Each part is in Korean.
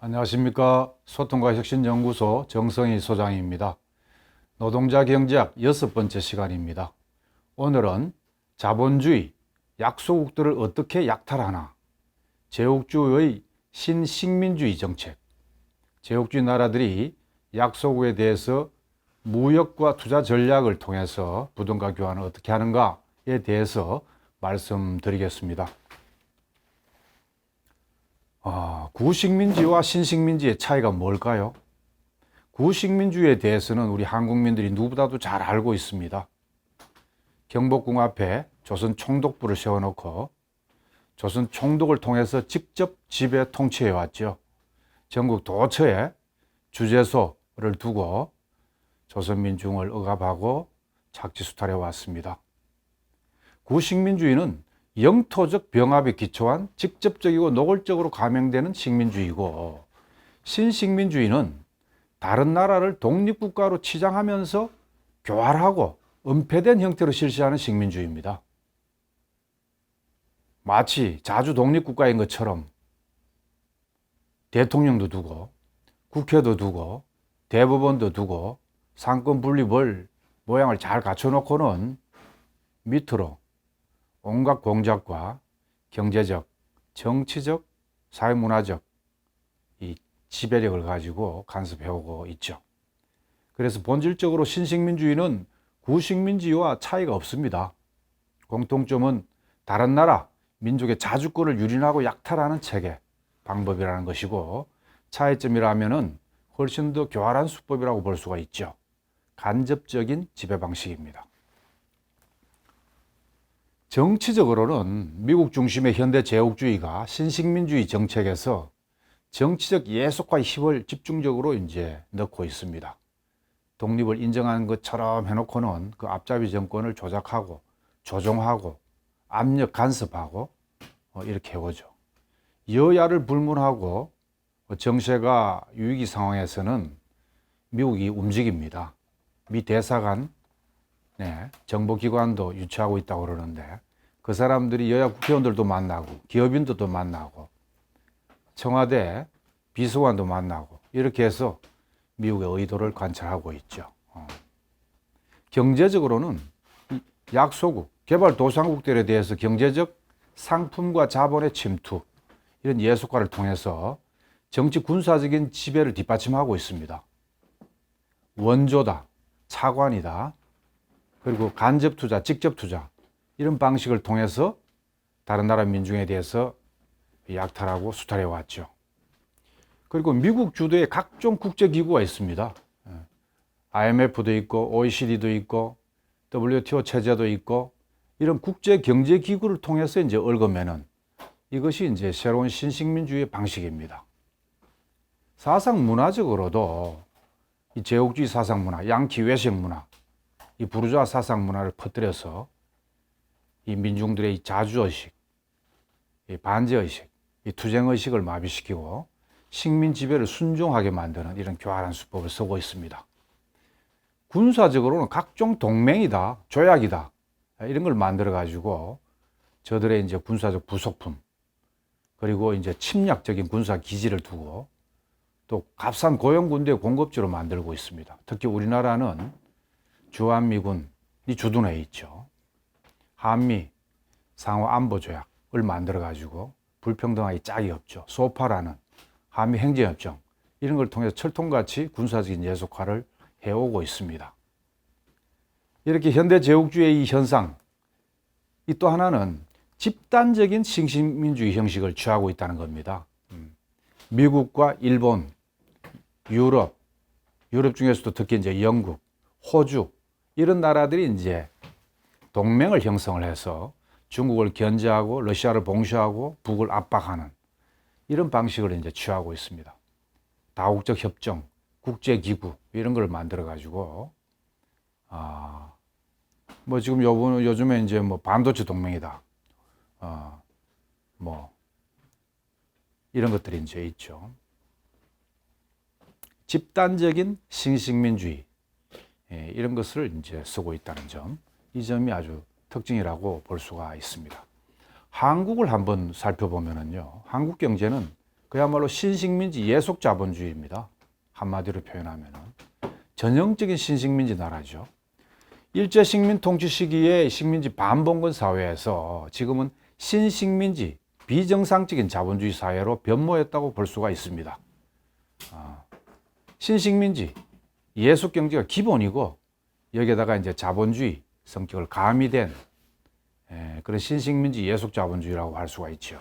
안녕하십니까. 소통과 혁신연구소 정성희 소장입니다. 노동자 경제학 6번째 시간입니다. 오늘은 자본주의, 약소국들을 어떻게 약탈하나, 제국주의 신식민주의 정책, 제국주의 나라들이 약소국에 대해서 무역과 투자 전략을 통해서 부동과 교환을 어떻게 하는가에 대해서 말씀드리겠습니다. 구식민지와 신식민지의 차이가 뭘까요? 구식민주에 대해서는 우리 한국민들이 누구보다도 잘 알고 있습니다. 경복궁 앞에 조선 총독부를 세워놓고 조선 총독을 통해서 직접 지배 통치해 왔죠. 전국 도처에 주재소를 두고 조선민중을 억압하고 착지수탈해 왔습니다. 구식민주의는 영토적 병합에 기초한 직접적이고 노골적으로 감행되는 식민주의고, 신식민주의는 다른 나라를 독립국가로 치장하면서 교활하고 은폐된 형태로 실시하는 식민주의입니다. 마치 자주 독립국가인 것처럼 대통령도 두고 국회도 두고 대법원도 두고 상권 분립을 모양을 잘 갖춰놓고는 밑으로 온갖 공작과 경제적, 정치적, 사회문화적 이 지배력을 가지고 간섭해오고 있죠. 그래서 본질적으로 신식민주의는 구식민주의와 차이가 없습니다. 공통점은 다른 나라, 민족의 자주권을 유린하고 약탈하는 체계, 방법이라는 것이고, 차이점이라면은 훨씬 더 교활한 수법이라고 볼 수가 있죠. 간접적인 지배 방식입니다. 정치적으로는 미국 중심의 현대 제국주의가 신식민주의 정책에서 정치적 예속과 힘을 집중적으로 넣고 있습니다. 독립을 인정하는 것처럼 해놓고는 그 앞잡이 정권을 조작하고 조종하고 압력 간섭하고 이렇게 해오죠. 여야를 불문하고 정세가 유의기 상황에서는 미국이 움직입니다. 미 대사관, 정보기관도 유치하고 있다고 그러는데, 그 사람들이 여야 국회의원들도 만나고 기업인들도 만나고 청와대 비서관도 만나고 이렇게 해서 미국의 의도를 관찰하고 있죠. 경제적으로는 약소국, 개발도상국들에 대해서 경제적 상품과 자본의 침투, 이런 예속화를 통해서 정치 군사적인 지배를 뒷받침하고 있습니다. 원조다, 차관이다, 그리고 간접 투자, 직접 투자, 이런 방식을 통해서 다른 나라 민중에 대해서 약탈하고 수탈해 왔죠. 그리고 미국 주도의 각종 국제기구가 있습니다. IMF도 있고 OECD도 있고 WTO 체제도 있고, 이런 국제경제기구를 통해서 얽으면은 이것이 새로운 신식민주의 방식입니다. 사상 문화적으로도 이 제국주의 사상 문화, 양키 외식 문화, 이 부르주아 사상 문화를 퍼뜨려서 이 민중들의 이 자주의식, 이 반제의식, 이 투쟁의식을 마비시키고 식민 지배를 순종하게 만드는 이런 교활한 수법을 쓰고 있습니다. 군사적으로는 각종 동맹이다, 조약이다, 이런 걸 만들어 가지고 저들의 군사적 부속품, 그리고 침략적인 군사 기지를 두고 또 값싼 고용 군대 공급지로 만들고 있습니다. 특히 우리나라는 주한미군이 주둔해 있죠. 한미 상호 안보 조약을 만들어 가지고 불평등하기 짝이 없죠. 소파라는 한미 행정협정, 이런 걸 통해서 철통같이 군사적인 예속화를 해오고 있습니다. 이렇게 현대 제국주의의 이 현상, 이 또 하나는 집단적인 신식민주의 형식을 취하고 있다는 겁니다. 미국과 일본, 유럽 중에서도 특히 영국, 호주, 이런 나라들이 동맹을 형성을 해서 중국을 견제하고 러시아를 봉쇄하고 북을 압박하는 이런 방식을 취하고 있습니다. 다국적 협정, 국제기구, 이런 걸 만들어 가지고 지금 요즘에 반도체 동맹이다, 이런 것들이 있죠. 집단적인 신식민주의, 이런 것을 쓰고 있다는 점, 이 점이 아주 특징이라고 볼 수가 있습니다. 한국을 한번 살펴보면요, 한국 경제는 그야말로 신식민지 예속자본주의입니다. 한마디로 표현하면은 전형적인 신식민지 나라죠. 일제식민 통치 시기에 식민지 반봉건 사회에서 지금은 신식민지 비정상적인 자본주의 사회로 변모했다고 볼 수가 있습니다. 신식민지 예속 경제가 기본이고 여기에다가 이제 자본주의 성격을 가미된 그런 신식민지 예속 자본주의라고 할 수가 있죠.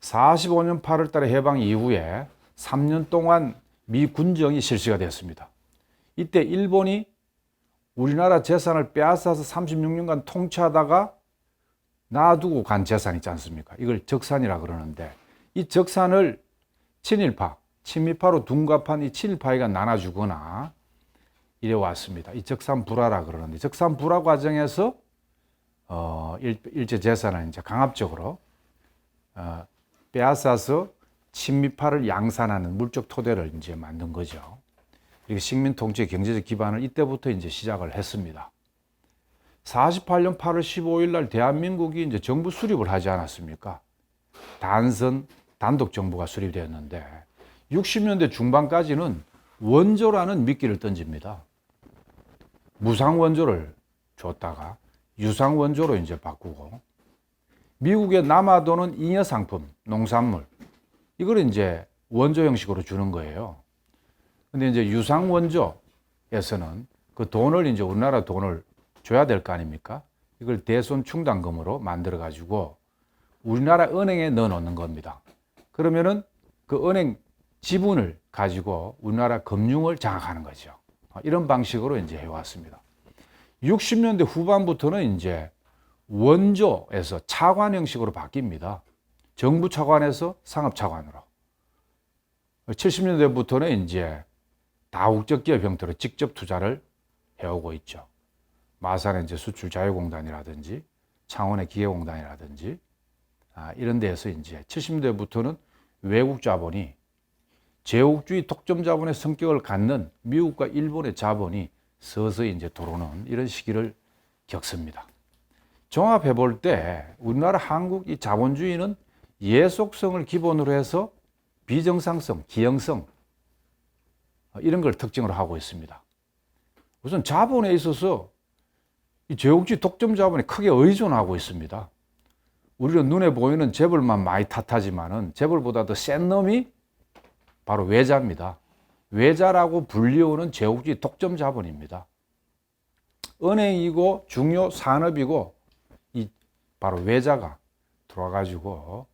45년 8월 달에 해방 이후에 3년 동안 미 군정이 실시가 됐습니다. 이때 일본이 우리나라 재산을 빼앗아서 36년간 통치하다가 놔두고 간 재산 있지 않습니까? 이걸 적산이라 그러는데 이 적산을 친일파, 친미파로 둔갑한 이 친일파가 나눠주거나 이래 왔습니다. 이 적산불화라 그러는데 적산불화 과정에서 일제 재산을 이제 강압적으로 빼앗아서 친미파를 양산하는 물적 토대를 이제 만든 거죠. 이렇게 식민 통치의 경제적 기반을 이때부터 이제 시작을 했습니다. 48년 8월 15일 날 대한민국이 이제 정부 수립을 하지 않았습니까? 단독 정부가 수립되었는데 60년대 중반까지는 원조라는 미끼를 던집니다. 무상 원조를 줬다가 유상 원조로 이제 바꾸고 미국에 남아도는 잉여 상품, 농산물 이걸 이제 원조 형식으로 주는 거예요. 근데 이제 유상 원조에서는 그 돈을 이제 우리나라 돈을 줘야 될 거 아닙니까? 이걸 대손 충당금으로 만들어 가지고 우리나라 은행에 넣어 놓는 겁니다. 그러면은 그 은행 지분을 가지고 우리나라 금융을 장악하는 거죠. 이런 방식으로 이제 해왔습니다. 60년대 후반부터는 이제 원조에서 차관 형식으로 바뀝니다. 정부 차관에서 상업 차관으로. 70년대부터는 이제 다국적 기업 형태로 직접 투자를 해오고 있죠. 마산의 이제 수출 자유공단이라든지 창원의 기계공단이라든지 이런 데에서 이제 70년대부터는 외국 자본이 제국주의 독점 자본의 성격을 갖는 미국과 일본의 자본이 서서히 이제 들어오는 이런 시기를 겪습니다. 종합해 볼 때 우리나라 한국 이 자본주의는 예속성을 기본으로 해서 비정상성, 기형성 이런 걸 특징으로 하고 있습니다. 우선 자본에 있어서 이 제국주의 독점 자본에 크게 의존하고 있습니다. 우리는 눈에 보이는 재벌만 많이 탓하지만은 재벌보다 더 센 놈이 바로 외자입니다. 외자라고 불리우는 제국주의 독점 자본입니다. 은행이고 중요 산업이고 이 바로 외자가 들어와 가지고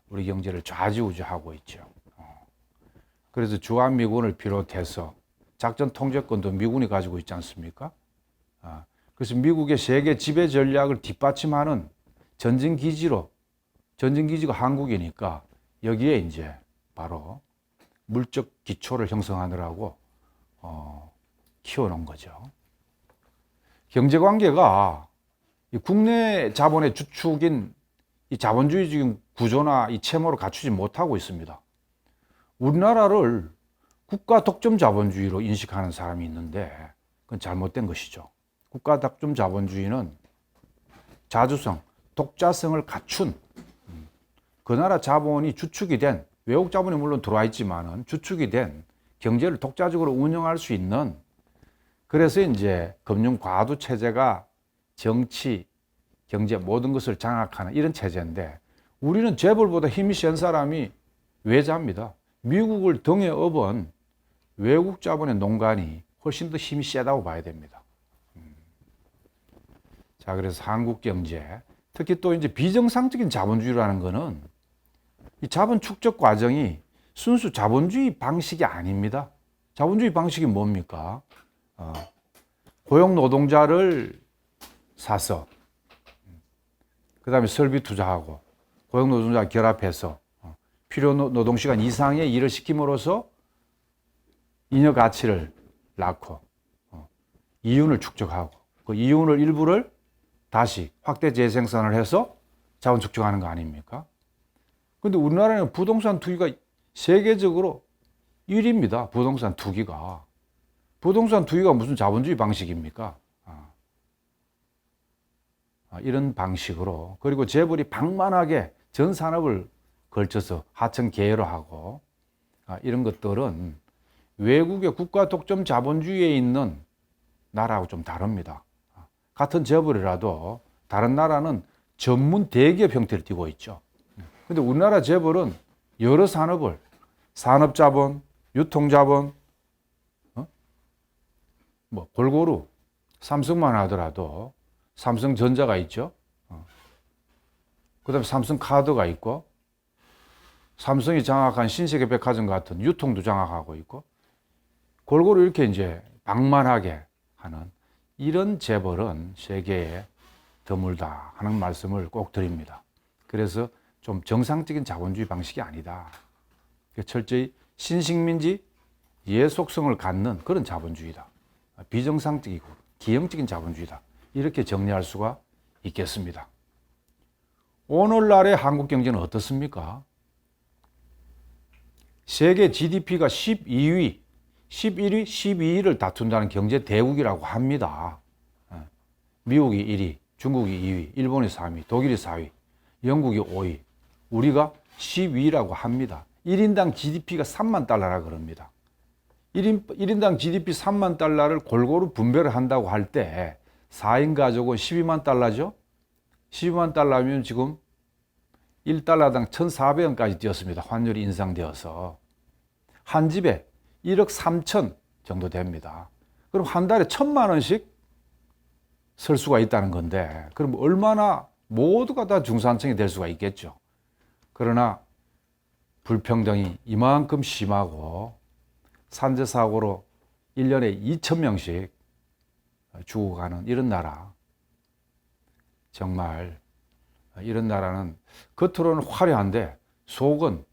우리 경제를 좌지우지하고 있죠. 그래서 주한미군을 비롯해서 작전 통제권도 미군이 가지고 있지 않습니까? 그래서 미국의 세계 지배 전략을 뒷받침하는 전진기지가 한국이니까 여기에 이제 바로 물적 기초를 형성하느라고 키워놓은 거죠. 경제관계가 국내 자본의 주축인 이 자본주의적인 구조나 이 채모를 갖추지 못하고 있습니다. 우리나라를 국가 독점 자본주의로 인식하는 사람이 있는데 그건 잘못된 것이죠. 국가 독점 자본주의는 자주성, 독자성을 갖춘 그 나라 자본이 주축이 된 외국 자본이 물론 들어와 있지만은 주축이 된 경제를 독자적으로 운영할 수 있는 그래서 이제 금융 과도 체제가 정치, 경제 모든 것을 장악하는 이런 체제인데 우리는 재벌보다 힘이 센 사람이 외자입니다. 미국을 등에 업은 외국 자본의 농간이 훨씬 더 힘이 세다고 봐야 됩니다. 자, 그래서 한국 경제, 특히 또 이제 비정상적인 자본주의라는 거는 이 자본 축적 과정이 순수 자본주의 방식이 아닙니다. 자본주의 방식이 뭡니까? 고용 노동자를 사서 그 다음에 설비 투자하고 고용 노동자 결합해서 필요 노동시간 이상의 일을 시킴으로써 잉여 가치를 낳고 이윤을 축적하고 그 이윤을 일부를 다시 확대 재생산을 해서 자원 축적하는 거 아닙니까? 근데 우리나라는 부동산 투기가 세계적으로 1위입니다. 부동산 투기가. 부동산 투기가 무슨 자본주의 방식입니까? 이런 방식으로 그리고 재벌이 방만하게 전 산업을 걸쳐서 하청 계열을 하고 이런 것들은 외국의 국가 독점 자본주의에 있는 나라하고 좀 다릅니다. 같은 재벌이라도 다른 나라는 전문 대기업 형태를 띠고 있죠. 근데 우리나라 재벌은 여러 산업을 산업자본, 유통자본, 뭐 골고루 삼성만 하더라도 삼성전자가 있죠. 그다음에 삼성카드가 있고 삼성이 장악한 신세계 백화점 같은 유통도 장악하고 있고 골고루 이렇게 이제 방만하게 하는 이런 재벌은 세계에 드물다 하는 말씀을 꼭 드립니다. 그래서 좀 정상적인 자본주의 방식이 아니다. 철저히 신식민지 예속성을 갖는 그런 자본주의다. 비정상적이고 기형적인 자본주의다. 이렇게 정리할 수가 있겠습니다. 오늘날의 한국 경제는 어떻습니까? 세계 GDP가 12위, 11위, 12위를 다툰다는 경제 대국이라고 합니다. 미국이 1위, 중국이 2위, 일본이 3위, 독일이 4위, 영국이 5위, 우리가 12위라고 합니다. 1인당 GDP가 3만 달러라 그럽니다. 1인당 GDP 3만 달러를 골고루 분배를 한다고 할 때 4인 가족은 12만 달러죠? 12만 달러면 지금 1달러당 1,400원까지 뛰었습니다. 환율이 인상되어서. 한 집에 1억 3천 정도 됩니다. 그럼 한 달에 1,000만 원씩 쓸 수가 있다는 건데 그럼 얼마나 모두가 다 중산층이 될 수가 있겠죠. 그러나 불평등이 이만큼 심하고 산재사고로 1년에 2,000명씩 죽어가는 이런 나라, 정말 이런 나라는 겉으로는 화려한데 속은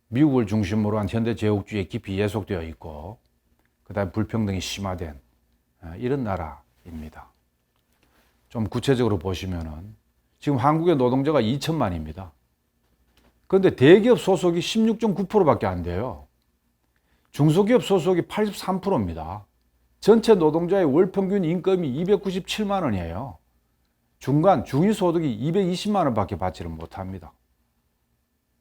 미국을 중심으로 한 현대제국주의에 깊이 예속되어 있고 그다음에 불평등이 심화된 이런 나라입니다. 좀 구체적으로 보시면은 지금 한국의 노동자가 2천만입니다. 그런데 대기업 소속이 16.9%밖에 안 돼요. 중소기업 소속이 83%입니다. 전체 노동자의 월 평균 임금이 297만 원이에요. 중간 중위소득이 220만 원밖에 받지를 못합니다.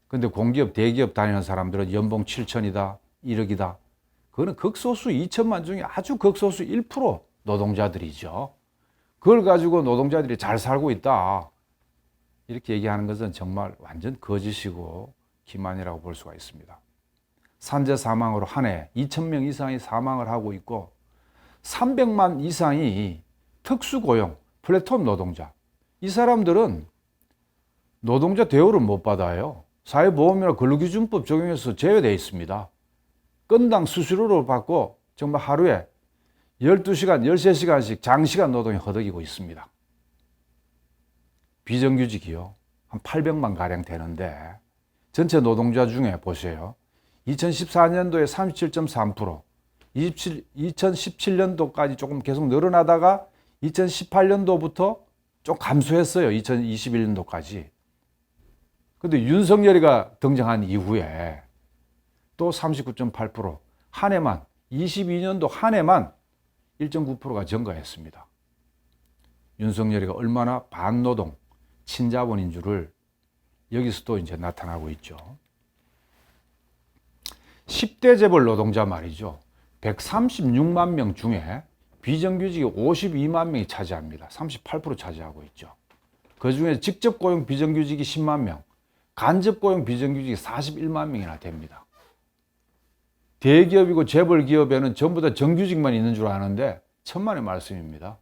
근데 공기업, 대기업 다니는 사람들은 연봉 7천이다, 1억이다. 그거는 극소수 2천만 중에 아주 극소수 1% 노동자들이죠. 그걸 가지고 노동자들이 잘 살고 있다. 이렇게 얘기하는 것은 정말 완전 거짓이고 기만이라고 볼 수가 있습니다. 산재 사망으로 한 해 2,000명 이상이 사망을 하고 있고 300만 이상이 특수고용, 플랫폼 노동자. 이 사람들은 노동자 대우를 못 받아요. 사회보험이나 근로기준법 적용해서 제외되어 있습니다. 건당 수수료를 받고 정말 하루에 12시간, 13시간씩 장시간 노동이 허덕이고 있습니다. 비정규직이요. 한 800만 가량 되는데 전체 노동자 중에 보세요. 2014년도에 37.3%, 2017년도까지 조금 계속 늘어나다가 2018년도부터 좀 감소했어요. 2021년도까지. 근데 윤석열이가 등장한 이후에 또 39.8%, 한 해만, 22년도 한 해만 1.9%가 증가했습니다. 윤석열이가 얼마나 반노동, 친자본인 줄을 여기서도 이제 나타나고 있죠. 10대 재벌 노동자 말이죠. 136만 명 중에 비정규직이 52만 명이 차지합니다. 38% 차지하고 있죠. 그중에 직접 고용 비정규직이 10만 명, 간접 고용 비정규직이 41만 명이나 됩니다. 대기업이고 재벌 기업에는 전부 다 정규직만 있는 줄 아는데 천만의 말씀입니다.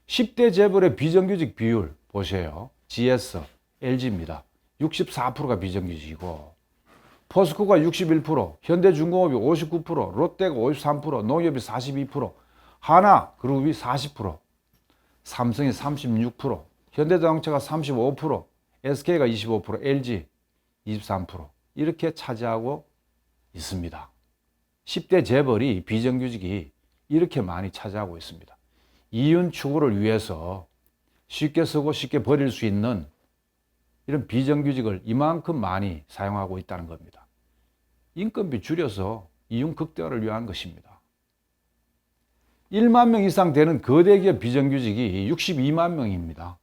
10대 재벌의 비정규직 비율 보세요. GS, LG입니다. 64%가 비정규직이고 포스코가 61%, 현대중공업이 59%, 롯데가 53%, 농협이 42%, 하나그룹이 40%, 삼성이 36%, 현대자동차가 35%, SK가 25%, LG 23% 이렇게 차지하고 있습니다. 10대 재벌이 비정규직이 이렇게 많이 차지하고 있습니다. 이윤 추구를 위해서 쉽게 쓰고 쉽게 버릴 수 있는 이런 비정규직을 이만큼 많이 사용하고 있다는 겁니다. 인건비 줄여서 이윤 극대화를 위한 것입니다. 1만 명 이상 되는 거대 기업 비정규직이 62만 명입니다.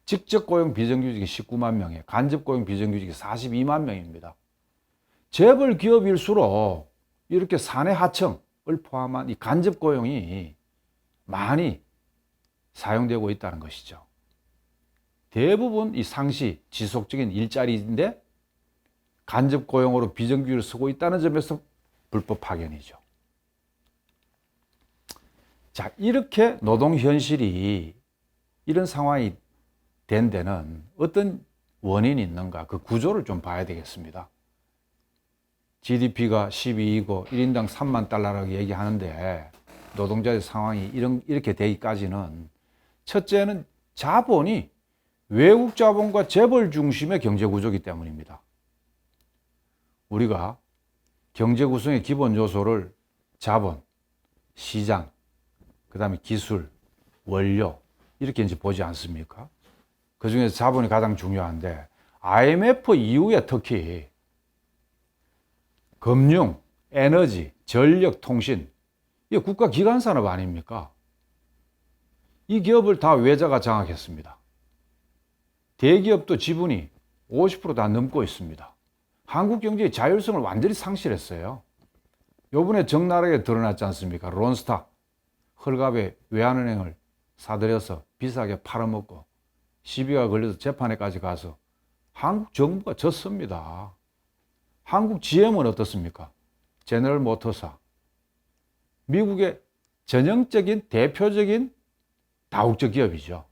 직접 고용 비정규직이 19만 명이에요. 간접 고용 비정규직이 42만 명입니다. 재벌 기업일수록 이렇게 사내 하청을 포함한 이 간접 고용이 많이 사용되고 있다는 것이죠. 대부분 이 상시 지속적인 일자리인데 간접 고용으로 비정규직을 쓰고 있다는 점에서 불법 파견이죠. 자, 이렇게 노동 현실이 이런 상황이 된 데는 어떤 원인이 있는가, 그 구조를 좀 봐야 되겠습니다. GDP가 12이고 1인당 3만 달러라고 얘기하는데 노동자의 상황이 이렇게 되기까지는 첫째는 자본이 외국 자본과 재벌 중심의 경제 구조이기 때문입니다. 우리가 경제 구성의 기본 요소를 자본, 시장, 그 다음에 기술, 원료 이렇게 이제 보지 않습니까? 그 중에서 자본이 가장 중요한데 IMF 이후에 특히 금융, 에너지, 전력, 통신 이게 국가 기관 산업 아닙니까? 이 기업을 다 외자가 장악했습니다. 대기업도 지분이 50% 다 넘고 있습니다. 한국 경제의 자율성을 완전히 상실했어요. 요번에 적나라하게 드러났지 않습니까? 론스타, 헐갑에 외환은행을 사들여서 비싸게 팔아먹고 시비가 걸려서 재판에까지 가서 한국 정부가 졌습니다. 한국 GM은 어떻습니까? 제너럴 모터사. 미국의 전형적인 대표적인 다국적 기업이죠.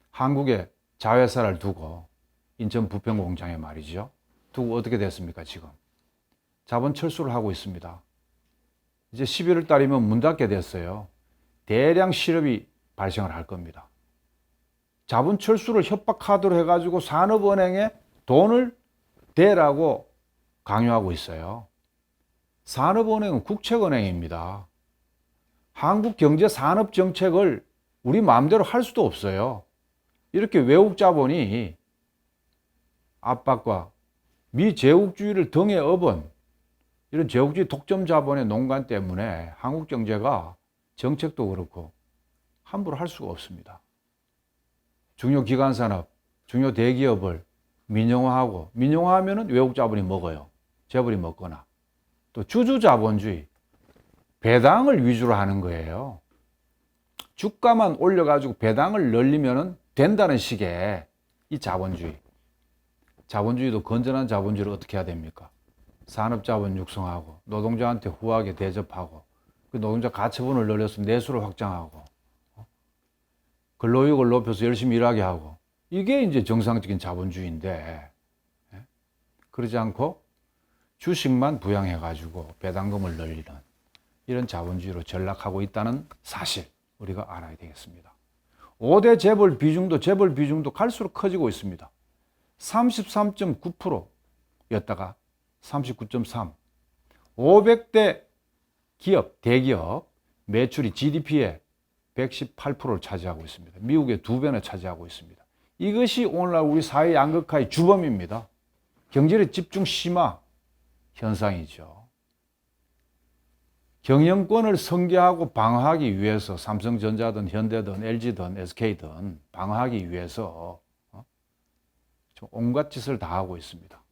한국에 자회사를 두고 인천 부평 공장에 말이죠. 두고 어떻게 됐습니까, 지금? 자본 철수를 하고 있습니다. 이제 11월 달이면 문 닫게 됐어요. 대량 실업이 발생을 할 겁니다. 자본 철수를 협박 카드로 해가지고 산업은행에 돈을 대라고 강요하고 있어요. 산업은행은 국책은행입니다. 한국 경제 산업 정책을 우리 마음대로 할 수도 없어요. 이렇게 외국 자본이 압박과 미제국주의를 등에 업은 이런 제국주의 독점 자본의 농간 때문에 한국 경제가 정책도 그렇고 함부로 할 수가 없습니다. 중요 기관 산업, 중요 대기업을 민영화하고 민영화하면 외국 자본이 먹어요. 재벌이 먹거나 또 주주 자본주의, 배당을 위주로 하는 거예요. 주가만 올려가지고 배당을 늘리면 된다는 식의 이 자본주의. 자본주의도 건전한 자본주의를 어떻게 해야 됩니까? 산업자본 육성하고 노동자한테 후하게 대접하고 그 노동자 가처분을 늘려서 내수를 확장하고 근로효율을 높여서 열심히 일하게 하고 이게 이제 정상적인 자본주의인데 그러지 않고 주식만 부양해가지고 배당금을 늘리는 이런 자본주의로 전락하고 있다는 사실 우리가 알아야 되겠습니다. 5대 재벌 비중도 갈수록 커지고 있습니다. 33.9%였다가 39.3%. 500대 기업, 대기업 매출이 GDP의 118%를 차지하고 있습니다. 미국의 2배나 차지하고 있습니다. 이것이 오늘날 우리 사회 양극화의 주범입니다. 경제력 집중 심화 현상이죠. 경영권을 승계하고 방어하기 위해서 삼성전자든 현대든 LG든 SK든 방어하기 위해서 온갖 짓을 다 하고 있습니다.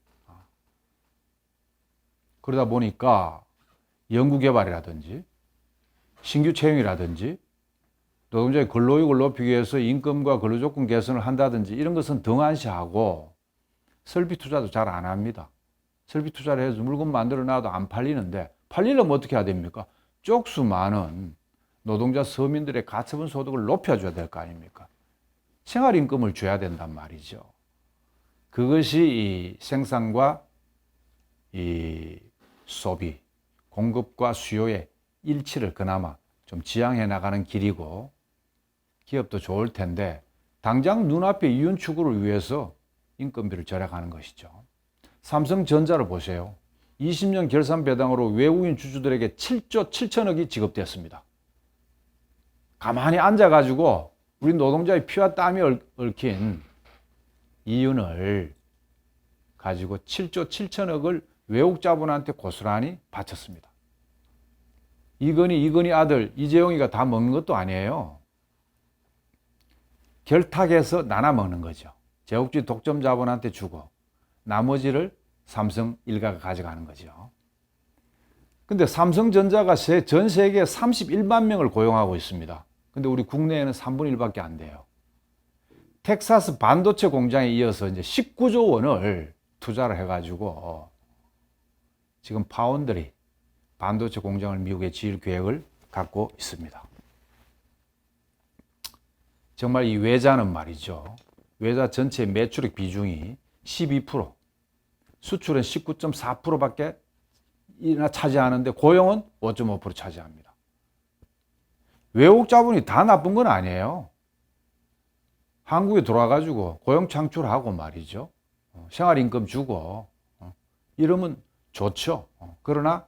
그러다 보니까 연구개발이라든지 신규 채용이라든지 노동자의 근로효율을 높이기 위해서 임금과 근로조건 개선을 한다든지 이런 것은 등한시하고 설비 투자도 잘 안 합니다. 설비 투자를 해서 물건 만들어 놔도 안 팔리는데 팔리려면 어떻게 해야 됩니까? 쪽수 많은 노동자 서민들의 가처분 소득을 높여줘야 될 거 아닙니까? 생활임금을 줘야 된단 말이죠. 그것이 이 생산과 이 소비, 공급과 수요의 일치를 그나마 좀 지향해 나가는 길이고 기업도 좋을 텐데 당장 눈앞에 이윤 추구를 위해서 인건비를 절약하는 것이죠. 삼성전자를 보세요. 20년 결산 배당으로 외국인 주주들에게 7조 7천억이 지급됐습니다. 가만히 앉아가지고 우리 노동자의 피와 땀이 얽힌 이윤을 가지고 7조 7천억을 외국 자본한테 고스란히 바쳤습니다. 이건희 아들 이재용이가 다 먹는 것도 아니에요. 결탁해서 나눠 먹는 거죠. 제국주의 독점 자본한테 주고 나머지를 삼성 일가가 가져가는 거죠. 근데 삼성전자가 전 세계에 31만 명을 고용하고 있습니다. 근데 우리 국내에는 3분의 1밖에 안 돼요. 텍사스 반도체 공장에 이어서 이제 19조 원을 투자를 해가지고 지금 파운드리 반도체 공장을 미국에 지을 계획을 갖고 있습니다. 정말 이 외자는 말이죠. 외자 전체 매출액 비중이 12%, 수출은 19.4%밖에 차지하는데 고용은 5.5% 차지합니다. 외국 자본이 다 나쁜 건 아니에요. 한국에 들어와가지고 고용 창출하고 말이죠. 생활임금 주고 이러면 좋죠. 그러나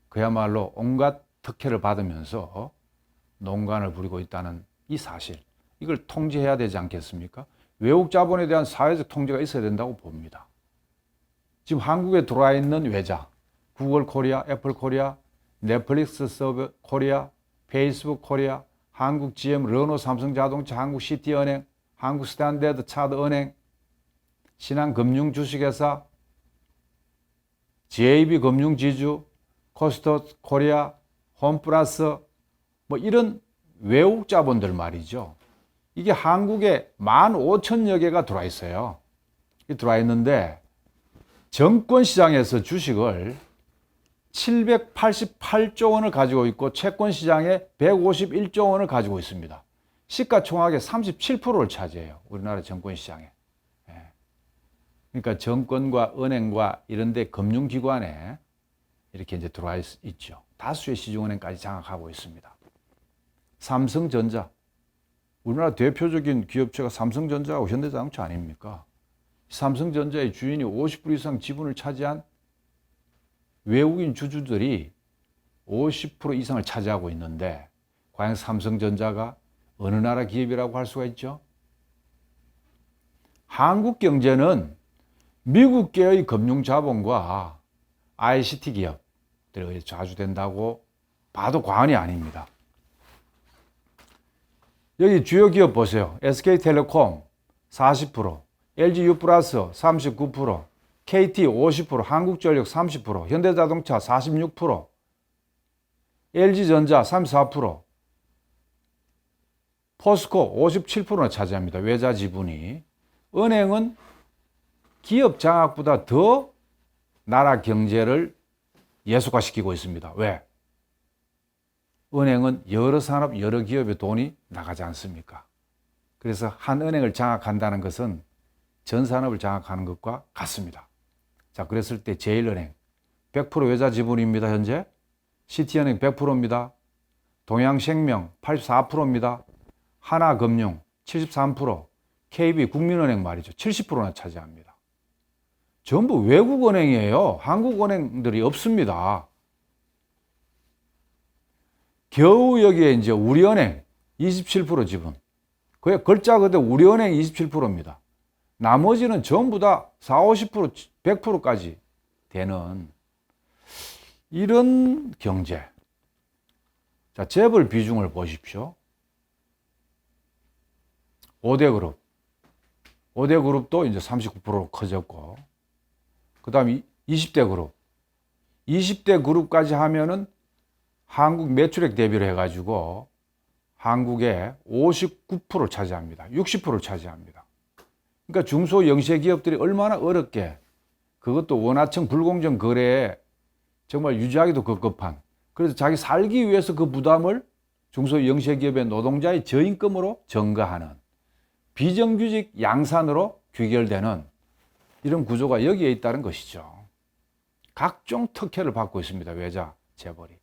그야말로 온갖 특혜를 받으면서 농간을 부리고 있다는 이 사실, 이걸 통제해야 되지 않겠습니까? 외국 자본에 대한 사회적 통제가 있어야 된다고 봅니다. 지금 한국에 들어와 있는 외자, 구글 코리아, 애플 코리아, 넷플릭스 서브 코리아, 페이스북 코리아, 한국 GM, 르노, 삼성자동차, 한국 시티은행, 한국 스탠다드 차드 은행, 신한금융 주식회사, JB 금융지주, 코스트 코리아, 홈플러스, 뭐 이런 외국 자본들 말이죠. 이게 한국에 15,000여 개가 들어와 있어요. 들어와 있는데 정권시장에서 주식을 788조 원을 가지고 있고 채권시장에 151조 원을 가지고 있습니다. 시가총액의 37%를 차지해요. 우리나라 정권시장에. 그러니까 정권과 은행과 이런 데 금융기관에 이렇게 이제 들어와 있죠. 다수의 시중은행까지 장악하고 있습니다. 삼성전자. 우리나라 대표적인 기업체가 삼성전자하고 현대자동차 아닙니까? 삼성전자의 주인이 50% 이상 지분을 차지한 외국인 주주들이 50% 이상을 차지하고 있는데 과연 삼성전자가 어느 나라 기업이라고 할 수가 있죠? 한국 경제는 미국계의 금융자본과 ICT 기업들이 좌주된다고 봐도 과언이 아닙니다. 여기 주요 기업 보세요. SK텔레콤 40%, LG유플러스 39%, KT 50%, 한국전력 30%, 현대자동차 46%, LG전자 34%, 포스코 57%나 차지합니다. 외자 지분이. 은행은 기업 장악보다 더 나라 경제를 예속화시키고 있습니다. 왜? 은행은 여러 산업, 여러 기업의 돈이 나가지 않습니까? 그래서 한 은행을 장악한다는 것은 전 산업을 장악하는 것과 같습니다. 자, 그랬을 때 제일은행 100% 외자 지분입니다. 현재 시티은행 100%입니다. 동양생명 84%입니다. 하나금융 73%, KB 국민은행 말이죠. 70%나 차지합니다. 전부 외국 은행이에요. 한국 은행들이 없습니다. 겨우 여기에 이제 우리은행 27% 지분. 그게 글자 그대로 우리은행 27%입니다. 나머지는 전부 다 40, 50%, 100%까지 되는 이런 경제. 자, 재벌 비중을 보십시오. 5대 그룹. 5대 그룹도 이제 39%로 커졌고, 그 다음 20대 그룹. 20대 그룹까지 하면은 한국 매출액 대비를 해가지고 한국의 59%를 차지합니다. 60%를 차지합니다. 그러니까 중소 영세 기업들이 얼마나 어렵게, 그것도 원하청 불공정 거래에 정말 유지하기도 급급한, 그래서 자기 살기 위해서 그 부담을 중소 영세 기업의 노동자의 저임금으로 전가하는 비정규직 양산으로 귀결되는 이런 구조가 여기에 있다는 것이죠. 각종 특혜를 받고 있습니다. 외자 재벌이.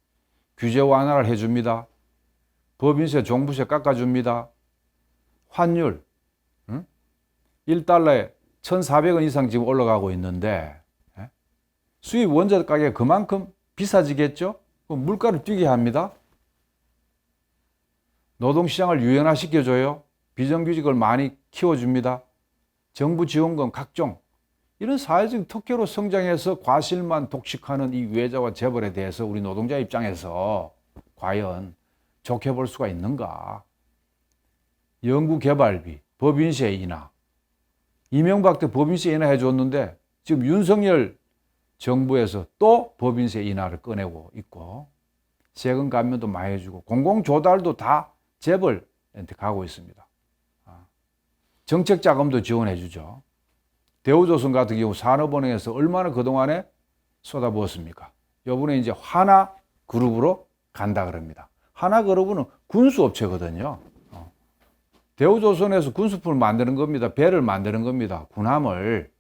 규제 완화를 해줍니다. 법인세, 종부세 깎아줍니다. 환율 1달러에 1,400원 이상 지금 올라가고 있는데 수입 원자 가격이 그만큼 비싸지겠죠? 그럼 물가를 뛰게 합니다. 노동시장을 유연화시켜줘요. 비정규직을 많이 키워줍니다. 정부 지원금 각종 이런 사회적 특혜로 성장해서 과실만 독식하는 이 외자와 재벌에 대해서 우리 노동자 입장에서 과연 좋게 볼 수가 있는가? 연구개발비, 법인세 인하. 이명박 때 법인세 인하 해줬는데 지금 윤석열 정부에서 또 법인세 인하를 꺼내고 있고 세금 감면도 많이 해주고 공공조달도 다 재벌한테 가고 있습니다. 정책자금도 지원해주죠. 대우조선 같은 경우 산업은행에서 얼마나 그동안에 쏟아부었습니까? 이번에 이제 하나그룹으로 간다 그럽니다. 하나그룹은 군수업체거든요. 대우조선에서 군수품을 만드는 겁니다. 배를 만드는 겁니다. 군함을.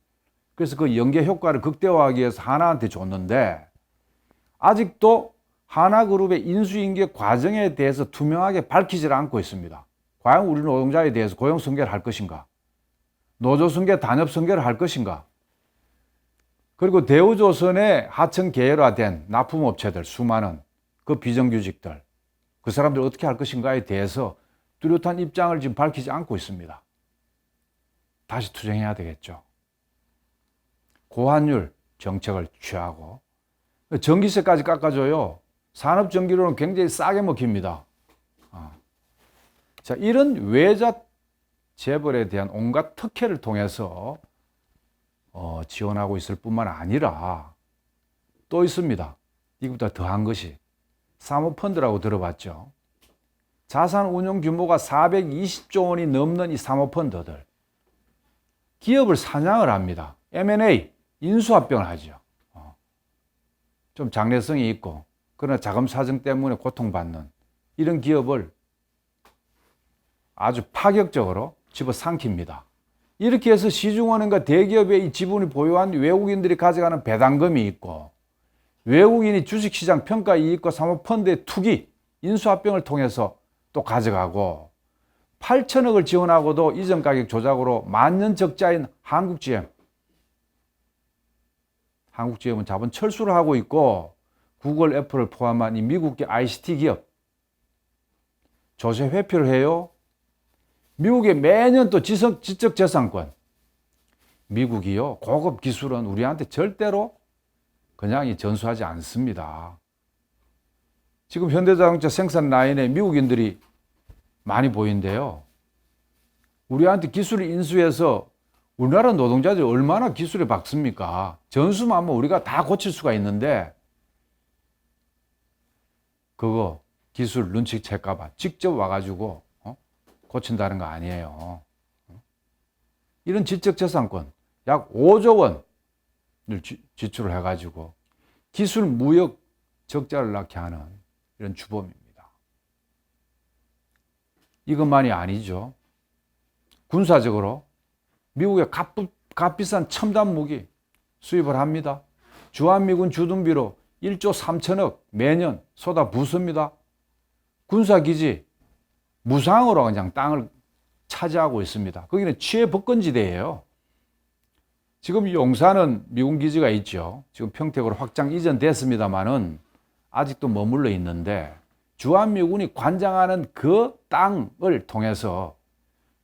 그래서 그 연계 효과를 극대화하기 위해서 하나한테 줬는데 아직도 하나그룹의 인수인계 과정에 대해서 투명하게 밝히질 않고 있습니다. 과연 우리 노동자에 대해서 고용승계를 할 것인가? 노조승계, 단협승계를 할 것인가? 그리고 대우조선의 하청 계열화된 납품업체들 수많은 그 비정규직들 그 사람들 어떻게 할 것인가에 대해서 뚜렷한 입장을 지금 밝히지 않고 있습니다. 다시 투쟁해야 되겠죠. 고환율 정책을 취하고 전기세까지 깎아줘요. 산업전기료는 굉장히 싸게 먹힙니다. 자, 이런 외자 재벌에 대한 온갖 특혜를 통해서 지원하고 있을 뿐만 아니라 또 있습니다. 이것보다 더한 것이 사모펀드라고 들어봤죠. 자산 운용 규모가 420조 원이 넘는 이 사모펀드들 기업을 사냥을 합니다. M&A, 인수합병을 하죠. 좀 장래성이 있고 그러나 자금 사정 때문에 고통받는 이런 기업을 아주 파격적으로 집어삼킵니다. 이렇게 해서 시중은행과 대기업의 이 지분을 보유한 외국인들이 가져가는 배당금이 있고 외국인이 주식시장 평가 이익과 사모펀드의 투기, 인수합병을 통해서 또 가져가고 8천억을 지원하고도 이전 가격 조작으로 만년 적자인 한국GM. 한국GM은 자본 철수를 하고 있고 구글, 애플을 포함한 이 미국계 ICT 기업 조세 회피를 해요. 미국에 매년 또 지적재산권. 미국이요, 고급 기술은 우리한테 절대로 그냥 전수하지 않습니다. 지금 현대자동차 생산 라인에 미국인들이 많이 보이는데요. 우리한테 기술을 인수해서 우리나라 노동자들이 얼마나 기술에 박습니까? 전수만 하면 우리가 다 고칠 수가 있는데 그거 기술 눈치챌까봐 직접 와가지고 고친다는 거 아니에요. 이런 지적재산권 약 5조 원을 지출을 해가지고 기술 무역 적자를 낳게 하는 이런 주범입니다. 이것만이 아니죠. 군사적으로 미국의 값비싼 첨단 무기 수입을 합니다. 주한미군 주둔비로 1조 3천억 매년 쏟아붓습니다. 군사기지 무상으로 그냥 땅을 차지하고 있습니다. 거기는 취해복권지대예요. 지금 용산은 미군 기지가 있죠. 지금 평택으로 확장 이전됐습니다만은 아직도 머물러 있는데 주한미군이 관장하는 그 땅을 통해서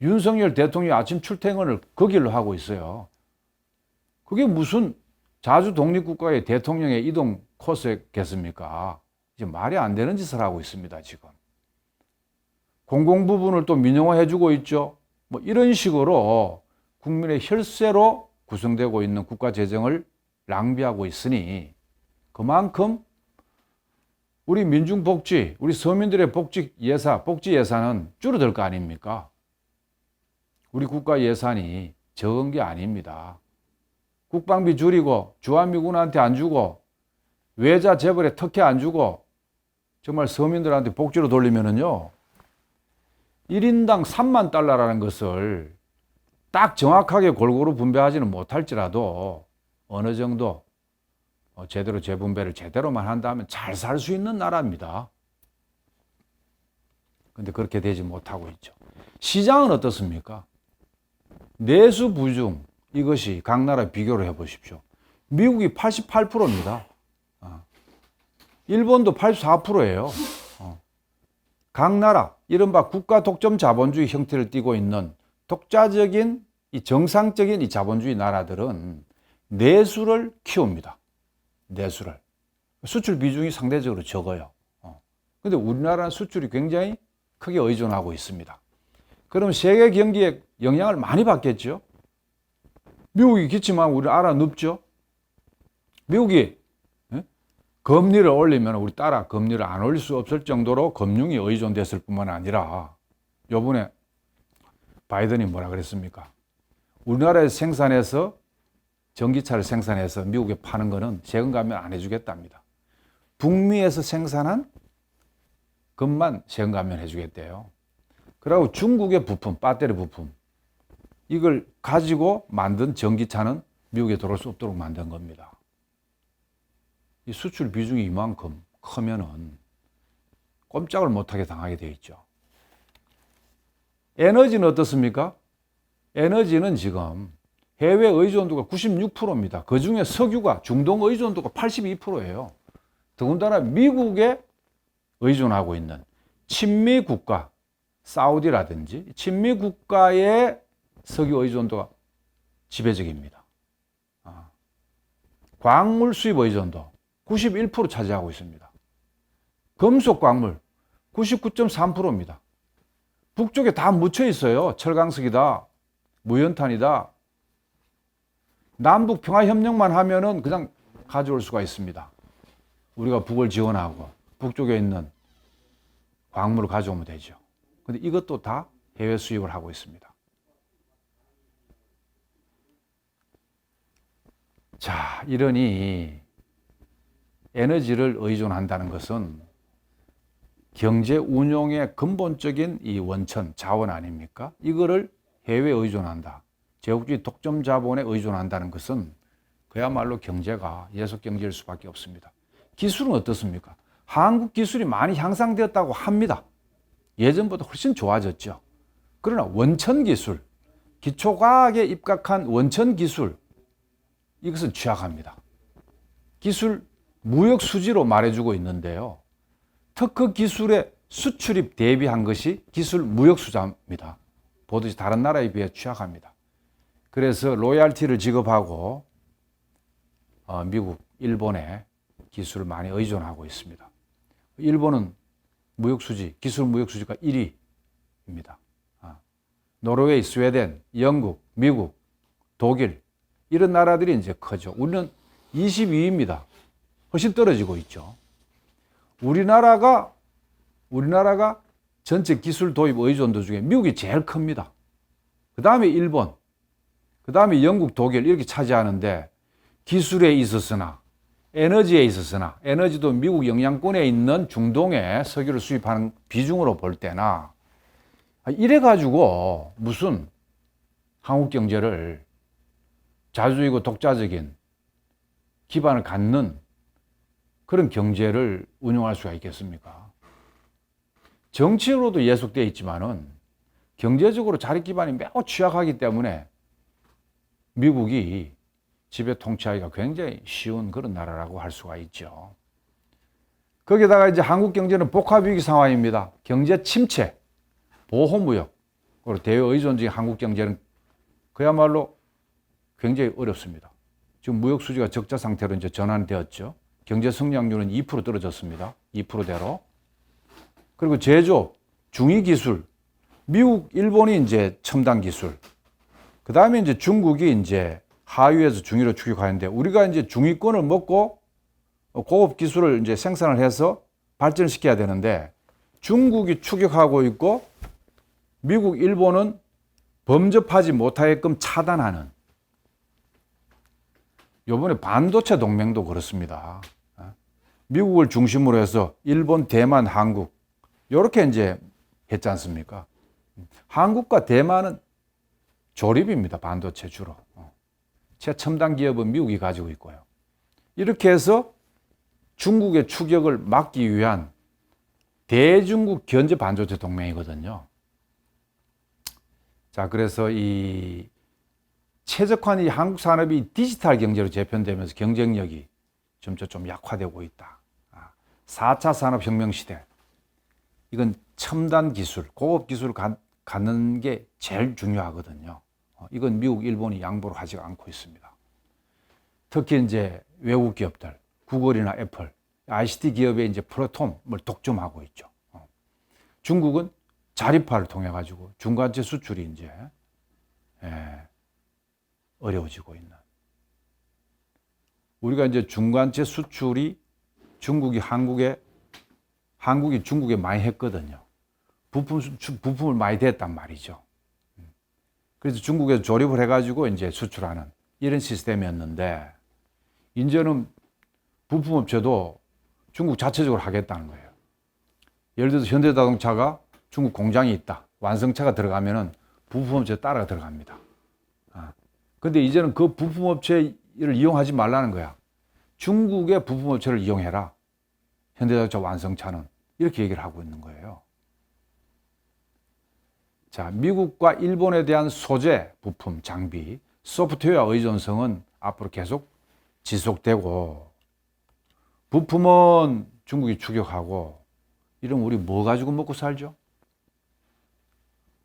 윤석열 대통령이 아침 출퇴근을 그 길로 하고 있어요. 그게 무슨 자주 독립국가의 대통령의 이동 코스겠습니까? 이제 말이 안 되는 짓을 하고 있습니다, 지금. 공공 부분을 또 민영화해주고 있죠. 뭐 이런 식으로 국민의 혈세로 구성되고 있는 국가 재정을 낭비하고 있으니 그만큼 우리 민중 복지, 우리 서민들의 복지 예산은 줄어들 거 아닙니까? 우리 국가 예산이 적은 게 아닙니다. 국방비 줄이고 주한미군한테 안 주고 외자 재벌에 특혜 안 주고 정말 서민들한테 복지로 돌리면은요 1인당 3만 달러라는 것을 딱 정확하게 골고루 분배하지는 못할지라도 어느 정도 제대로 재분배를 제대로만 한다면 잘 살 수 있는 나라입니다. 근데 그렇게 되지 못하고 있죠. 시장은 어떻습니까? 내수 부중 이것이 각 나라 비교를 해보십시오. 미국이 88%입니다. 일본도 84%예요. 각 나라 이른바 국가 독점 자본주의 형태를 띠고 있는 독자적인 이 정상적인 이 자본주의 나라들은 내수를 키웁니다. 내수를. 수출 비중이 상대적으로 적어요. 근데 우리나라는 수출이 굉장히 크게 의존하고 있습니다. 그럼 세계 경기에 영향을 많이 받겠죠. 미국이 기침하면 우리 알아눕죠. 미국이 금리를 올리면 우리 따라 금리를 안 올릴 수 없을 정도로 금융이 의존됐을 뿐만 아니라 요번에 바이든이 뭐라 그랬습니까? 우리나라에서 생산해서 전기차를 생산해서 미국에 파는 거는 세금 감면 안 해주겠답니다. 북미에서 생산한 것만 세금 감면 해주겠대요. 그리고 중국의 부품, 배터리 부품 이걸 가지고 만든 전기차는 미국에 들어올 수 없도록 만든 겁니다. 이 수출 비중이 이만큼 크면은 꼼짝을 못하게 당하게 돼 있죠. 에너지는 어떻습니까? 에너지는 지금 해외 의존도가 96%입니다. 그 중에 석유가 중동 의존도가 82%예요. 더군다나 미국에 의존하고 있는 친미 국가, 사우디라든지 친미 국가의 석유 의존도가 지배적입니다. 광물 수입 의존도 91% 차지하고 있습니다. 금속 광물 99.3%입니다. 북쪽에 다 묻혀 있어요. 철강석이다, 무연탄이다. 남북 평화협력만 하면은 그냥 가져올 수가 있습니다. 우리가 북을 지원하고 북쪽에 있는 광물을 가져오면 되죠. 근데 이것도 다 해외 수입을 하고 있습니다. 자, 이러니 에너지를 의존한다는 것은 경제 운용의 근본적인 이 원천, 자원 아닙니까? 이거를 해외에 의존한다. 제국주의 독점 자본에 의존한다는 것은 그야말로 경제가 예속 경제일 수밖에 없습니다. 기술은 어떻습니까? 한국 기술이 많이 향상되었다고 합니다. 예전보다 훨씬 좋아졌죠. 그러나 원천 기술, 기초과학에 입각한 원천 기술, 이것은 취약합니다. 기술 무역 수지로 말해주고 있는데요. 특허 기술의 수출입 대비한 것이 기술 무역 수자입니다. 보듯이 다른 나라에 비해 취약합니다. 그래서 로얄티를 지급하고 미국, 일본에 기술을 많이 의존하고 있습니다. 일본은 무역 수지, 기술 무역 수지가 1위입니다. 노르웨이, 스웨덴, 영국, 미국, 독일 이런 나라들이 이제 크죠. 우리는 22위입니다. 훨씬 떨어지고 있죠. 우리나라가 전체 기술 도입 의존도 중에 미국이 제일 큽니다. 그 다음에 일본, 그 다음에 영국, 독일 이렇게 차지하는데 기술에 있어서나 에너지에 있어서나 에너지도 미국 영향권에 있는 중동에 석유를 수입하는 비중으로 볼 때나 이래가지고 무슨 한국 경제를 자주이고 독자적인 기반을 갖는 그런 경제를 운영할 수가 있겠습니까? 정치로도 예속되어 있지만은 경제적으로 자립 기반이 매우 취약하기 때문에 미국이 지배 통치하기가 굉장히 쉬운 그런 나라라고 할 수가 있죠. 거기다가 이제 한국 경제는 복합위기 상황입니다. 경제 침체, 보호무역, 그리고 대외 의존적인 한국 경제는 그야말로 굉장히 어렵습니다. 지금 무역 수지가 적자 상태로 이제 전환되었죠. 경제 성장률은 2% 떨어졌습니다. 2%대로. 그리고 제조업, 중위 기술, 미국, 일본이 이제 첨단 기술. 그 다음에 이제 중국이 이제 하위에서 중위로 추격하는데 우리가 이제 중위권을 먹고 고급 기술을 이제 생산을 해서 발전시켜야 되는데 중국이 추격하고 있고 미국, 일본은 범접하지 못하게끔 차단하는 이번에 반도체 동맹도 그렇습니다. 미국을 중심으로 해서 일본, 대만, 한국 이렇게 이제 했지 않습니까? 한국과 대만은 조립입니다. 반도체 주로. 최첨단 기업은 미국이 가지고 있고요. 이렇게 해서 중국의 추격을 막기 위한 대중국 견제 반도체 동맹이거든요. 자, 그래서 이 최적화는 한국 산업이 디지털 경제로 재편되면서 경쟁력이 점차 좀 약화되고 있다. 4차 산업혁명 시대. 이건 첨단 기술, 고급 기술을 갖는 게 제일 중요하거든요. 이건 미국, 일본이 양보를 하지 않고 있습니다. 특히 이제 외국 기업들, 구글이나 애플, ICT 기업의 이제 플랫폼을 독점하고 있죠. 중국은 자립화를 통해 가지고 중간재 수출이 이제 어려워지고 있는. 우리가 이제 중간재 수출이 한국이 중국에 많이 했거든요. 부품을 많이 댔단 말이죠. 그래서 중국에서 조립을 해가지고 이제 수출하는 이런 시스템이었는데, 이제는 부품업체도 중국 자체적으로 하겠다는 거예요. 예를 들어서 현대자동차가 중국 공장이 있다. 완성차가 들어가면은 부품업체 따라 들어갑니다. 근데 이제는 그 부품업체를 이용하지 말라는 거야. 중국의 부품업체를 이용해라. 현대자동차 완성차는. 이렇게 얘기를 하고 있는 거예요. 자, 미국과 일본에 대한 소재, 부품, 장비, 소프트웨어 의존성은 앞으로 계속 지속되고, 부품은 중국이 추격하고, 이러면 우리 뭐 가지고 먹고 살죠?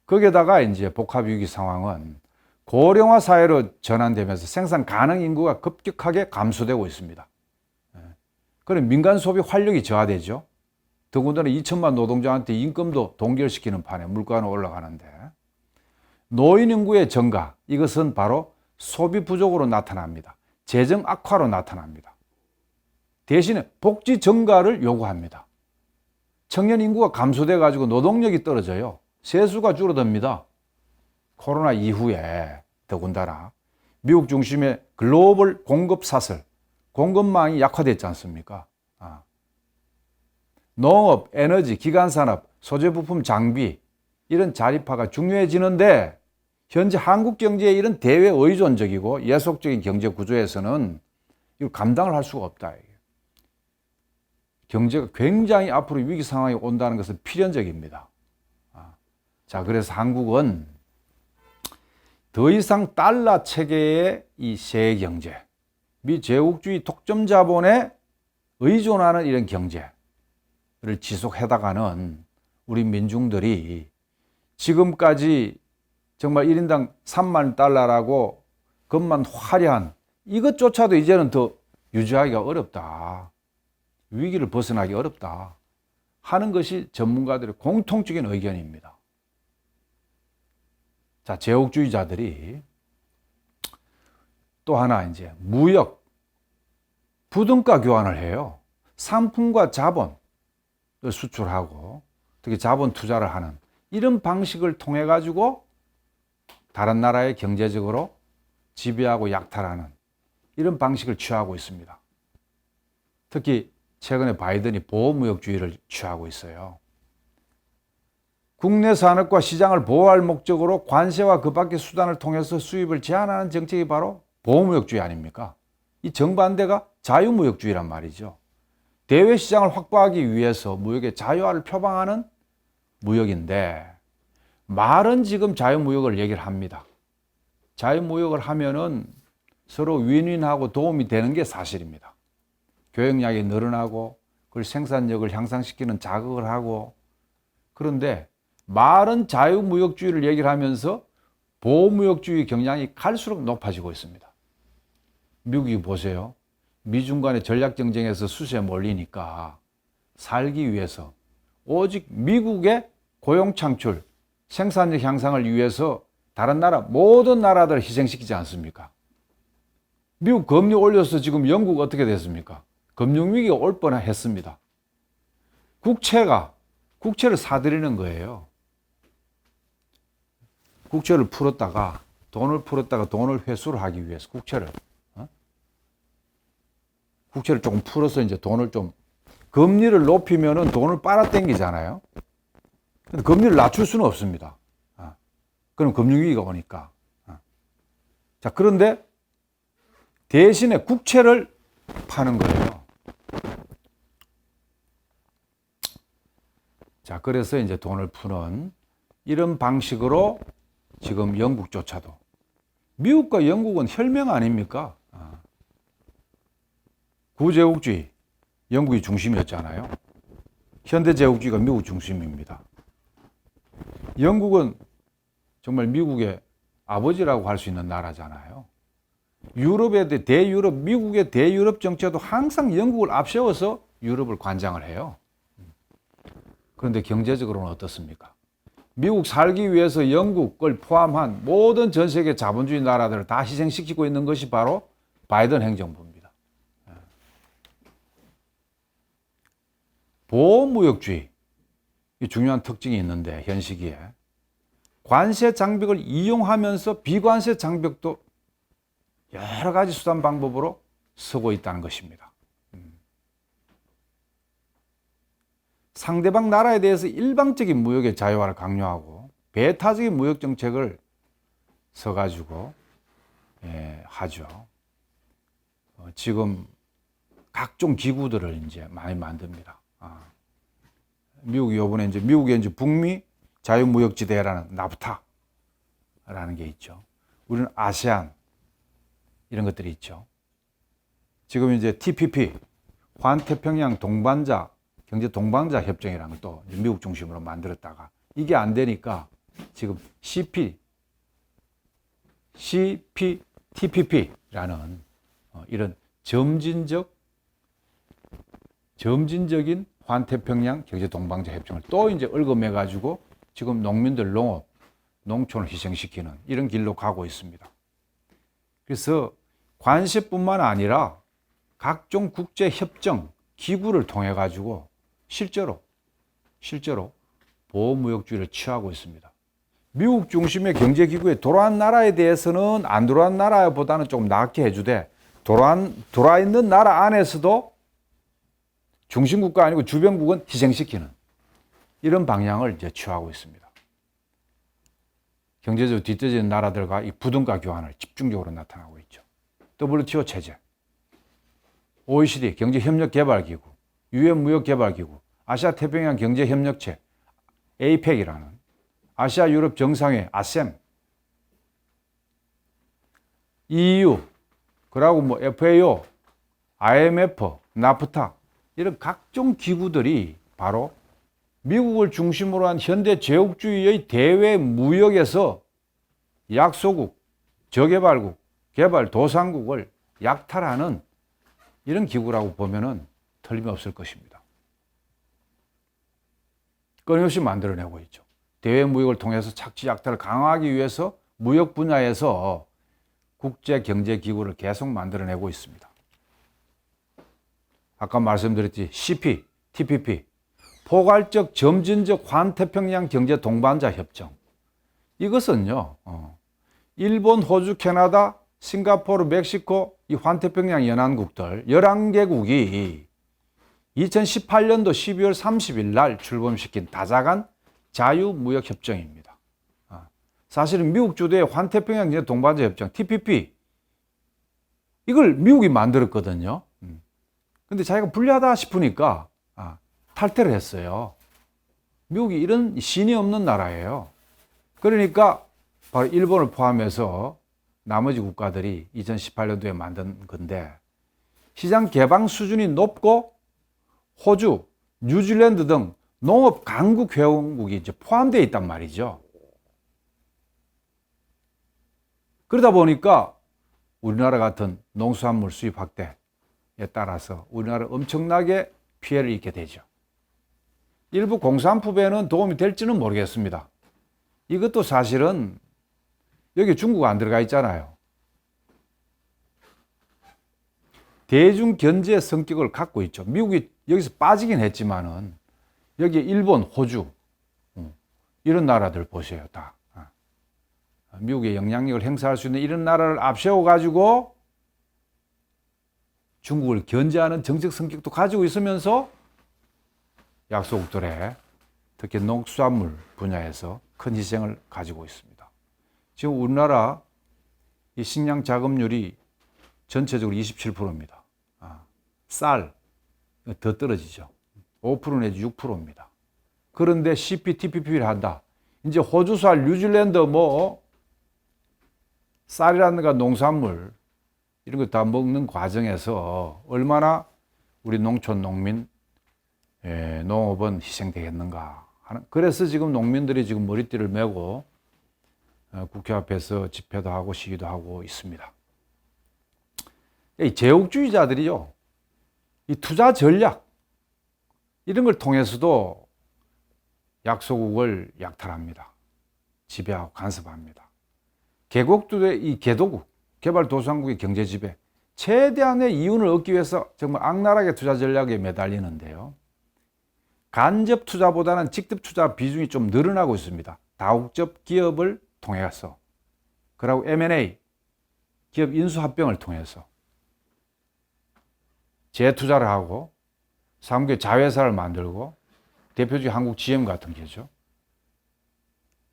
거기에다가 이제 복합위기 상황은 고령화 사회로 전환되면서 생산 가능 인구가 급격하게 감소되고 있습니다. 그럼 민간 소비 활력이 저하되죠. 더군다나 2천만 노동자한테 임금도 동결시키는 판에 물가는 올라가는데, 노인 인구의 증가, 이것은 바로 소비 부족으로 나타납니다. 재정 악화로 나타납니다. 대신에 복지 증가를 요구합니다. 청년 인구가 감소돼 가지고 노동력이 떨어져요. 세수가 줄어듭니다. 코로나 이후에 더군다나 미국 중심의 글로벌 공급 사슬, 공급망이 약화됐지 않습니까? 농업, 에너지, 기간산업, 소재부품, 장비 이런 자립화가 중요해지는데, 현재 한국 경제의 이런 대외 의존적이고 예속적인 경제 구조에서는 이걸 감당을 할 수가 없다. 경제가 굉장히 앞으로 위기 상황이 온다는 것은 필연적입니다. 자, 그래서 한국은 더 이상 달러 체계의 이 세계 경제, 미제국주의 독점 자본에 의존하는 이런 경제를 지속해다가는 우리 민중들이 지금까지 정말 1인당 3만 달러라고 것만 화려한 이것조차도 이제는 더 유지하기가 어렵다. 위기를 벗어나기 어렵다 하는 것이 전문가들의 공통적인 의견입니다. 자, 제국주의자들이 또 하나 이제 무역, 부등가 교환을 해요. 상품과 자본을 수출하고 특히 자본 투자를 하는 이런 방식을 통해 가지고 다른 나라의 경제적으로 지배하고 약탈하는 이런 방식을 취하고 있습니다. 특히 최근에 바이든이 보호무역주의를 취하고 있어요. 국내 산업과 시장을 보호할 목적으로 관세와 그 밖의 수단을 통해서 수입을 제한하는 정책이 바로 보호무역주의 아닙니까? 이 정반대가 자유무역주의란 말이죠. 대외 시장을 확보하기 위해서 무역의 자유화를 표방하는 무역인데, 말은 지금 자유무역을 얘기를 합니다. 자유무역을 하면은 서로 윈윈하고 도움이 되는 게 사실입니다. 교역량이 늘어나고 그걸 생산력을 향상시키는 자극을 하고, 그런데 말은 자유무역주의를 얘기를 하면서 보호무역주의 경향이 갈수록 높아지고 있습니다. 미국이 보세요. 미중 간의 전략경쟁에서 수세에 몰리니까 살기 위해서 오직 미국의 고용창출, 생산력 향상을 위해서 다른 나라, 모든 나라들을 희생시키지 않습니까? 미국 금리 올려서 지금 영국 어떻게 됐습니까? 금융위기가 올 뻔했습니다. 국채를 사들이는 거예요. 국채를 풀었다가 돈을 회수를 하기 위해서 국채를 조금 풀어서 이제 돈을 좀, 금리를 높이면은 돈을 빨아당기잖아요. 근데 금리를 낮출 수는 없습니다. 그럼 금융위기가 오니까. 자, 그런데 대신에 국채를 파는 거예요. 자, 그래서 이제 돈을 푸는 이런 방식으로 지금 영국조차도, 미국과 영국은 혈맹 아닙니까? 구제국주의, 영국이 중심이었잖아요. 현대제국주의가 미국 중심입니다. 영국은 정말 미국의 아버지라고 할 수 있는 나라잖아요. 미국의 대유럽 정책도 항상 영국을 앞세워서 유럽을 관장을 해요. 그런데 경제적으로는 어떻습니까? 미국 살기 위해서 영국을 포함한 모든 전 세계 자본주의 나라들을 다 희생시키고 있는 것이 바로 바이든 행정부입니다. 보호무역주의, 이 중요한 특징이 있는데 현 시기에 관세 장벽을 이용하면서 비관세 장벽도 여러 가지 수단 방법으로 쓰고 있다는 것입니다. 상대방 나라에 대해서 일방적인 무역의 자유화를 강요하고 배타적인 무역 정책을 써가지고 하죠. 지금 각종 기구들을 이제 많이 만듭니다. 미국이 요번에 이제 미국의 이제 북미 자유무역지대라는 나프타라는 게 있죠. 우리는 아세안 이런 것들이 있죠. 지금 이제 TPP, 환태평양 동반자 경제 동반자 협정이라는 걸 또 미국 중심으로 만들었다가 이게 안 되니까 지금 CPTPP라는 이런 점진적인 환태평양 경제 동반자 협정을 또 이제 얽어매 가지고 지금 농민들 농촌을 희생시키는 이런 길로 가고 있습니다. 그래서 관세뿐만 아니라 각종 국제 협정 기구를 통해 가지고 실제로 보호무역주의를 취하고 있습니다. 미국 중심의 경제기구에 들어온 나라에 대해서는 안 들어온 나라보다는 조금 낫게 해주되 들어와 있는 나라 안에서도 중심국가 아니고 주변국은 희생시키는 이런 방향을 이제 취하고 있습니다. 경제적으로 뒤처진 나라들과 이 부등가 교환을 집중적으로 나타나고 있죠. WTO 체제, OECD 경제협력개발기구, 유엔무역개발기구, 아시아태평양 경제협력체, APEC이라는 아시아유럽 정상회, 아셈, EU, 그리고 뭐 FAO, IMF, 나프타 이런 각종 기구들이 바로 미국을 중심으로 한 현대 제국주의의 대외 무역에서 약소국, 저개발국, 개발도상국을 약탈하는 이런 기구라고 보면은 틀림없을 것입니다. 끊임없이 만들어내고 있죠. 대외 무역을 통해서 착취 약탈을 강화하기 위해서 무역 분야에서 국제 경제 기구를 계속 만들어내고 있습니다. 아까 말씀드렸지 CP, TPP, 포괄적 점진적 환태평양 경제 동반자 협정. 이것은요, 일본, 호주, 캐나다, 싱가포르, 멕시코, 이 환태평양 연안국들 11개국이 2018년도 12월 30일 날 출범시킨 다자간 자유무역협정입니다. 사실은 미국 주도의 환태평양 경제 동반자 협정, TPP, 이걸 미국이 만들었거든요. 근데 자기가 불리하다 싶으니까 탈퇴를 했어요. 미국이 이런 신이 없는 나라예요. 그러니까 바로 일본을 포함해서 나머지 국가들이 2018년도에 만든 건데 시장 개방 수준이 높고 호주, 뉴질랜드 등 농업 강국 회원국이 이제 포함되어 있단 말이죠. 그러다 보니까 우리나라 같은 농수산물 수입 확대에 따라서 우리나라 엄청나게 피해를 입게 되죠. 일부 공산품에는 도움이 될지는 모르겠습니다. 이것도 사실은 여기 중국 안 들어가 있잖아요. 대중 견제 성격을 갖고 있죠. 미국이 여기서 빠지긴 했지만은 여기 일본, 호주 이런 나라들 보세요. 다 미국의 영향력을 행사할 수 있는 이런 나라를 앞세워 가지고 중국을 견제하는 정책 성격도 가지고 있으면서 약소국들의 특히 농수산물 분야에서 큰 희생을 가지고 있습니다. 지금 우리나라 이 식량 자급률이 전체적으로 27%입니다. 쌀 더 떨어지죠. 5% 내지 6%입니다. 그런데 CPTPP를 한다. 이제 호주쌀, 뉴질랜드 쌀이라든가 농산물 이런 거 다 먹는 과정에서 얼마나 우리 농촌 농민 농업은 희생되겠는가 하는, 그래서 지금 농민들이 지금 머리띠를 메고 국회 앞에서 집회도 하고 시위도 하고 있습니다. 이 제국주의자들이요, 이 투자 전략 이런 걸 통해서도 약소국을 약탈합니다. 지배하고 간섭합니다. 개국들의 이 개도국, 개발도상국의 경제 지배, 최대한의 이윤을 얻기 위해서 정말 악랄하게 투자 전략에 매달리는데요. 간접 투자보다는 직접 투자 비중이 좀 늘어나고 있습니다. 다국적 기업을 통해서, 그리고 M&A, 기업 인수합병을 통해서 재투자를 하고 삼국의 자회사를 만들고, 대표적인 한국 GM 같은 게죠.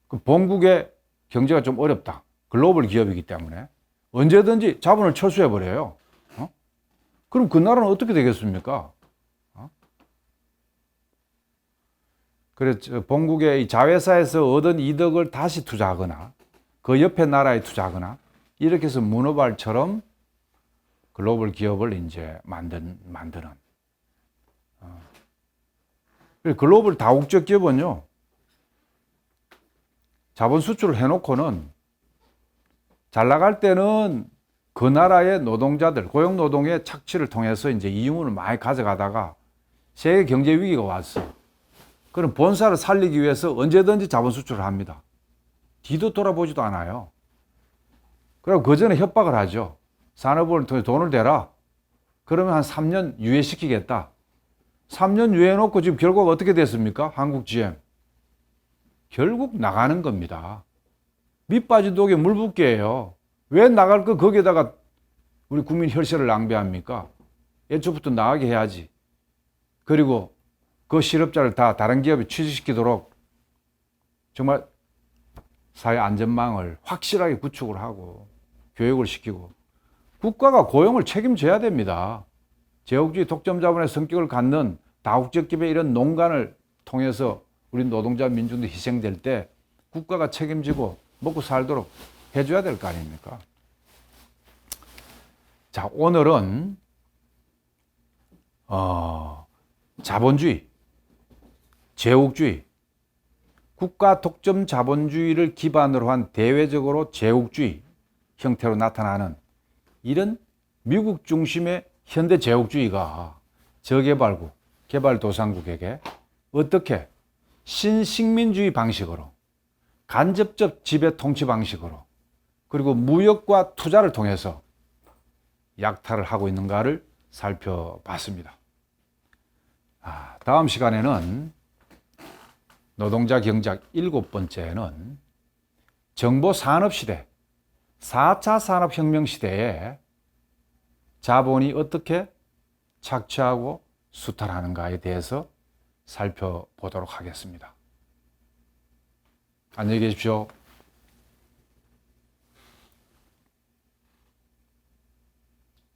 그 본국의 경제가 좀 어렵다. 글로벌 기업이기 때문에 언제든지 자본을 철수해 버려요. 그럼 그 나라는 어떻게 되겠습니까? 그래서 본국의 이 자회사에서 얻은 이득을 다시 투자하거나 그 옆에 나라에 투자하거나 이렇게 해서 문어발처럼 글로벌 기업을 이제 만드는. 글로벌 다국적 기업은요, 자본 수출을 해놓고는 잘 나갈 때는 그 나라의 노동자들, 고용노동의 착취를 통해서 이제 이윤을 많이 가져가다가 세계 경제 위기가 왔어. 그럼 본사를 살리기 위해서 언제든지 자본 수출을 합니다. 뒤도 돌아보지도 않아요. 그리고 그 전에 협박을 하죠. 산업을 통해 돈을 대라. 그러면 한 3년 유예시키겠다. 3년 유예해놓고 지금 결과가 어떻게 됐습니까? 한국 GM. 결국 나가는 겁니다. 밑 빠진 독에 물 붓기예요. 왜 나갈 거 거기에다가 우리 국민 혈세를 낭비합니까? 애초부터 나가게 해야지. 그리고 그 실업자를 다 다른 기업에 취직시키도록 정말 사회 안전망을 확실하게 구축을 하고 교육을 시키고 국가가 고용을 책임져야 됩니다. 제국주의 독점자본의 성격을 갖는 다국적 기업의 이런 농간을 통해서 우리 노동자 민중도 희생될 때 국가가 책임지고 먹고 살도록 해줘야 될 거 아닙니까? 자, 오늘은 자본주의, 제국주의, 국가 독점 자본주의를 기반으로 한 대외적으로 제국주의 형태로 나타나는 이런 미국 중심의 현대 제국주의가 저개발국, 개발도상국에게 어떻게 신식민주의 방식으로, 간접적 지배 통치 방식으로, 그리고 무역과 투자를 통해서 약탈을 하고 있는가를 살펴봤습니다. 다음 시간에는 노동자 경제학 7번째는 정보산업시대, 4차 산업혁명 시대에 자본이 어떻게 착취하고 수탈하는가에 대해서 살펴보도록 하겠습니다. 안녕히 계십시오.